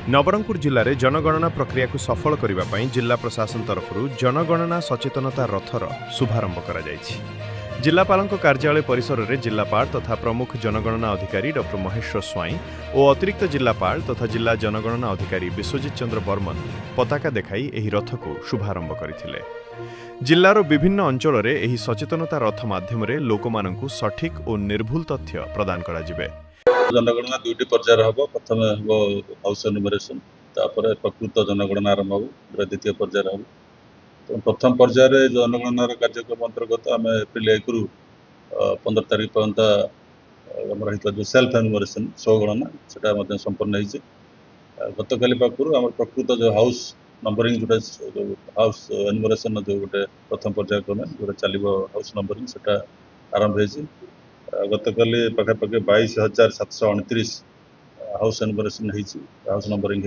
नवरंगपुर जिले में जनगणना प्रक्रिया को सफल करने जिला प्रशासन तरफ जनगणना सचेतनता रथर शुभारंभ कर जिलापाल कार्यालय परिसर में जिलापाल तथा प्रमुख जनगणना अधिकारी डॉ महेश्वर स्वाई और अतिरिक्त जिलापाल तथा जिला जनगणना अधिकारी विश्वजित चंद्र बर्मन पताका देखाई एही रथ को शुभारंभ करथिले। जिल्लार विभिन्न अंचल में एही सचेतनता रथ माध्यम लोकमानंकु सठिक और निर्भुल तथ्य प्रदान करा जिवे। जनगणना दुईटी पर्यायर हम प्रथम हम हाउस एनुमरेशन तापर प्रकृत जनगणना आरंभ हो द्वितीय पर्यायर हम। तो प्रथम पर्यायर जनगणनार कार्यक्रम अंतर्गत आम एप्रिल 1 रु 15 तारीख पर्यंत आम जो सेल्फ एनुमरेशन स्वगणना से संपन्न हो गतकाली पाखु आम प्रकृत जो हाउस नंबरिंग जो हाउस एनुमरेशन जो गोटे प्रथम पर्याय क्रमे जो चलो हाउस नंबरिंग से आरंभ हो गतकाली पाखापाखि 22,729 हाउस एनुमरेशन हाउस नंबरिंग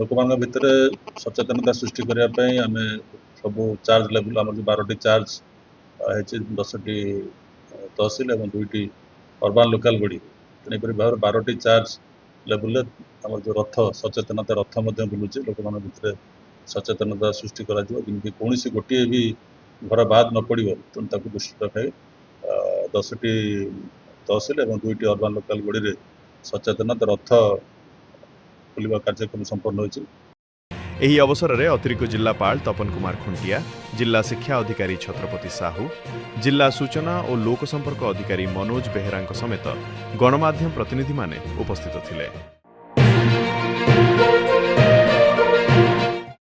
लोक भितर सचेतनता सृष्टि करने आम सब चार्ज लेवल आम जो 12टी चार्ज है 10टी तहसिल और 2टी अर्बान लोकाल बॉडी तेनाली भाव 12टी चार्ज लेवल आम जो रथ सचेतनता रथ बुलूचे लोक भितर सचेतनता सृष्टि करमि कौन गोटे भी घर बाद न पड़ो तेणु दृष्टि रखाई 10टी तहसिल और 2टी अर्बान लोकाल बॉडी सचेतनता रथ खोलिबा कार्यक्रम संपन्न होइछि। एही अवसर में अतिरिक्त जिलापाल तपन कुमार खुंटिया, जिला शिक्षा अधिकारी छत्रपति साहू, जिला सूचना और लोक संपर्क अधिकारी मनोज बेहेरा समेत गणमाध्यम प्रतिनिधि माने उपस्थित थिले।